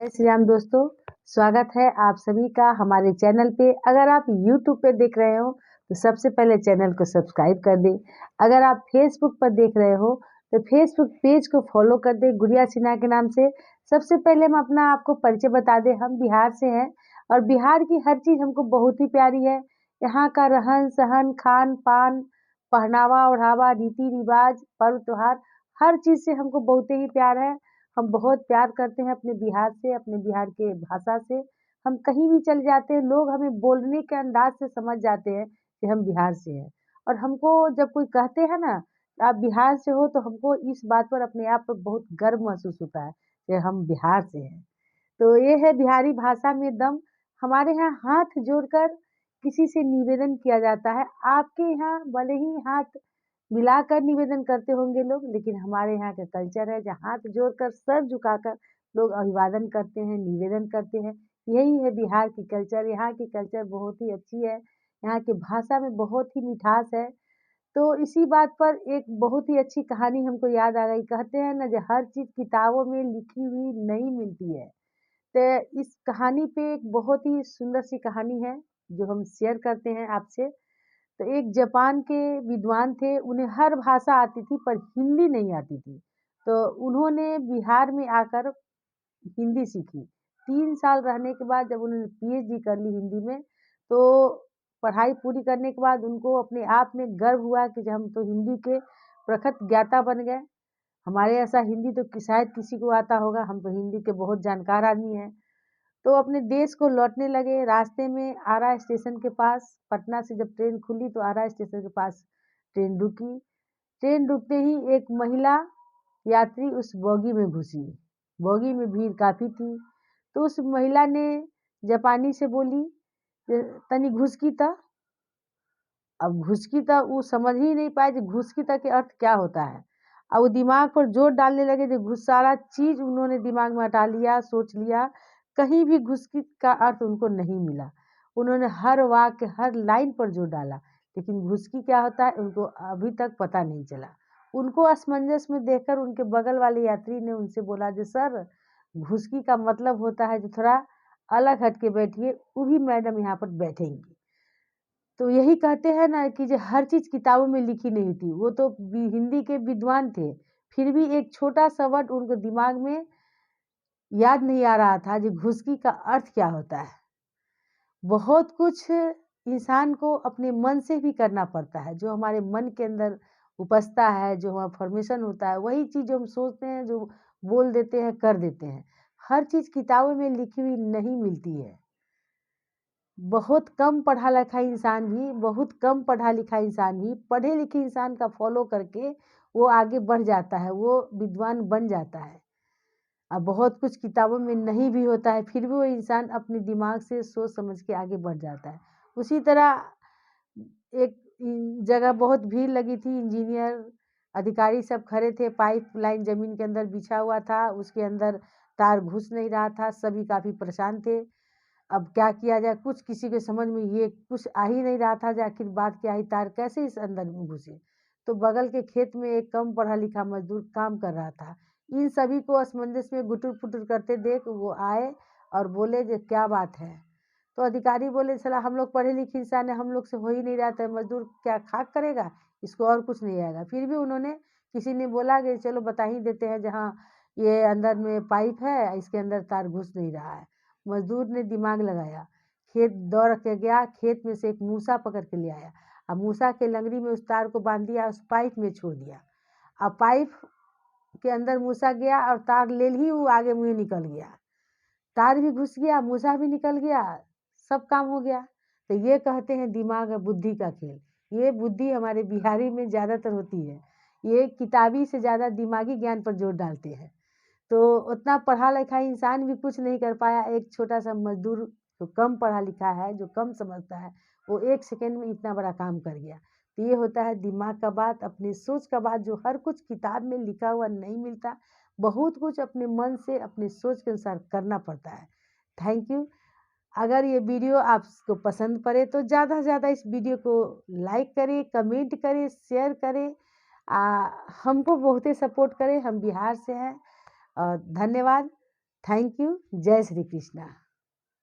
जय श्री राम दोस्तों, स्वागत है आप सभी का हमारे चैनल पे। अगर आप YouTube पे देख रहे हो तो सबसे पहले चैनल को सब्सक्राइब कर दें। अगर आप Facebook पर देख रहे हो तो Facebook पेज को फॉलो कर दें गुड़िया सिन्हा के नाम से। सबसे पहले हम अपना आपको परिचय बता दें, हम बिहार से हैं और बिहार की हर चीज़ हमको बहुत ही प्यारी है। यहाँ का रहन सहन, खान पान, पहनावा ओढ़ावा, रीति रिवाज, पर्व त्योहार, हर चीज़ से हमको बहुत ही प्यार है। हम बहुत प्यार करते हैं अपने बिहार से, अपने बिहार के भाषा से। हम कहीं भी चले जाते हैं, लोग हमें बोलने के अंदाज से समझ जाते हैं कि हम बिहार से हैं। और हमको जब कोई कहते हैं ना, आप बिहार से हो, तो हमको इस बात पर अपने आप पर बहुत गर्व महसूस होता है कि हम बिहार से हैं। तो ये है बिहारी भाषा में दम। हमारे यहाँ हाथ जोड़कर किसी से निवेदन किया जाता है। आपके यहाँ भले ही हाथ मिलाकर निवेदन करते होंगे लोग, लेकिन हमारे यहाँ का कल्चर है जहाँ हाथ जोड़कर सर झुकाकर लोग अभिवादन करते हैं, निवेदन करते हैं। यही है बिहार की कल्चर। यहाँ की कल्चर बहुत ही अच्छी है। यहाँ की भाषा में बहुत ही मिठास है। तो इसी बात पर एक बहुत ही अच्छी कहानी हमको याद आ गई। कहते हैं ना, जो हर चीज़ किताबों में लिखी हुई नहीं मिलती है। तो इस कहानी पे एक बहुत ही सुंदर सी कहानी है जो हम शेयर करते हैं आपसे। तो एक जापान के विद्वान थे, उन्हें हर भाषा आती थी पर हिंदी नहीं आती थी। तो उन्होंने बिहार में आकर हिंदी सीखी। 3 साल रहने के बाद जब उन्होंने पीएचडी कर ली हिंदी में, तो पढ़ाई पूरी करने के बाद उनको अपने आप में गर्व हुआ कि हम तो हिंदी के प्रखर ज्ञाता बन गए। हमारे ऐसा हिंदी तो शायद किसी को आता होगा, हम तो हिंदी के बहुत जानकार आदमी हैं। तो अपने देश को लौटने लगे। रास्ते में आरा स्टेशन के पास, पटना से जब ट्रेन खुली तो आरा स्टेशन के पास ट्रेन रुकी। ट्रेन रुकते ही एक महिला यात्री उस बोगी में घुसी। बोगी में भीड़ काफ़ी थी, तो उस महिला ने जापानी से बोली, तनी घुसकी त। अब घुसकी त वो समझ ही नहीं पाए कि घुसकी त के अर्थ क्या होता है। अब वो दिमाग पर जोर डालने लगे, जो सारा चीज़ उन्होंने दिमाग में हटा लिया, सोच लिया। कहीं भी घुसकी का अर्थ उनको नहीं मिला। उन्होंने हर वाक्य, हर लाइन पर जोर डाला, लेकिन घुसकी क्या होता है उनको अभी तक पता नहीं चला। उनको असमंजस में देखकर उनके बगल वाले यात्री ने उनसे बोला, जो सर, घुसकी का मतलब होता है जो थोड़ा अलग हट के बैठिए, वो भी मैडम यहाँ पर बैठेंगी। तो यही कहते हैं ना कि जो हर चीज़ किताबों में लिखी नहीं थी। वो तो हिंदी के विद्वान थे, फिर भी एक छोटा सा वर्ड उनको दिमाग में याद नहीं आ रहा था, जो घुसकी का अर्थ क्या होता है। बहुत कुछ इंसान को अपने मन से भी करना पड़ता है। जो हमारे मन के अंदर उपजता है, जो हमारा फॉर्मेशन होता है, वही चीज़ जो हम सोचते हैं, जो बोल देते हैं, कर देते हैं। हर चीज़ किताबों में लिखी हुई नहीं मिलती है। बहुत कम पढ़ा लिखा इंसान भी, बहुत कम पढ़ा लिखा इंसान भी पढ़े लिखे इंसान का फॉलो करके वो आगे बढ़ जाता है, वो विद्वान बन जाता है। अब बहुत कुछ किताबों में नहीं भी होता है, फिर भी वो इंसान अपने दिमाग से सोच समझ के आगे बढ़ जाता है। उसी तरह एक जगह बहुत भीड़ लगी थी। इंजीनियर अधिकारी सब खड़े थे। पाइप लाइन ज़मीन के अंदर बिछा हुआ था, उसके अंदर तार घुस नहीं रहा था। सभी काफ़ी परेशान थे। अब क्या किया जाए, कुछ किसी के समझ में ये कुछ आ ही नहीं रहा था, आखिर बात क्या है, तार कैसे इस अंदर में घुसे। तो बगल के खेत में एक कम पढ़ा लिखा मजदूर काम कर रहा था। इन सभी को असमंजस में गुटुर पुटुर करते देख वो आए और बोले, जो क्या बात है। तो अधिकारी बोले, साला हम लोग पढ़े लिखे इंसान है, हम लोग से हो ही नहीं रहा था, मजदूर क्या खाक करेगा, इसको और कुछ नहीं आएगा। फिर भी उन्होंने, किसी ने बोला कि चलो बता ही देते हैं, जहाँ ये अंदर में पाइप है, इसके अंदर तार घुस नहीं रहा है। मजदूर ने दिमाग लगाया, खेत दौड़ के गया, खेत में से एक मूसा पकड़ के ले आया। अब मूसा के लंगड़ी में उस तार को बांध दिया, उस पाइप में छोड़ दिया। अब पाइप के अंदर मूसा गया और तार ले ही वो आगे मुँह निकल गया। तार भी घुस गया, मूसा भी निकल गया, सब काम हो गया। तो ये कहते हैं दिमाग और बुद्धि का खेल। ये बुद्धि हमारे बिहारी में ज़्यादातर होती है। ये किताबी से ज़्यादा दिमागी ज्ञान पर जोर डालते हैं। तो उतना पढ़ा लिखा इंसान भी कुछ नहीं कर पाया। एक छोटा सा मजदूर जो कम पढ़ा लिखा है, जो कम समझता है, वो 1 सेकंड में इतना बड़ा काम कर गया। तो ये होता है दिमाग का बात, अपनी सोच का बात, जो हर कुछ किताब में लिखा हुआ नहीं मिलता। बहुत कुछ अपने मन से, अपनी सोच के अनुसार करना पड़ता है। Thank you. अगर ये वीडियो आपको पसंद पड़े तो ज़्यादा से ज़्यादा इस वीडियो को लाइक करें, कमेंट करें, शेयर करें। हमको बहुत ही सपोर्ट करें, हम बिहार से हैं। और धन्यवाद। Thank you. जय श्री कृष्णा।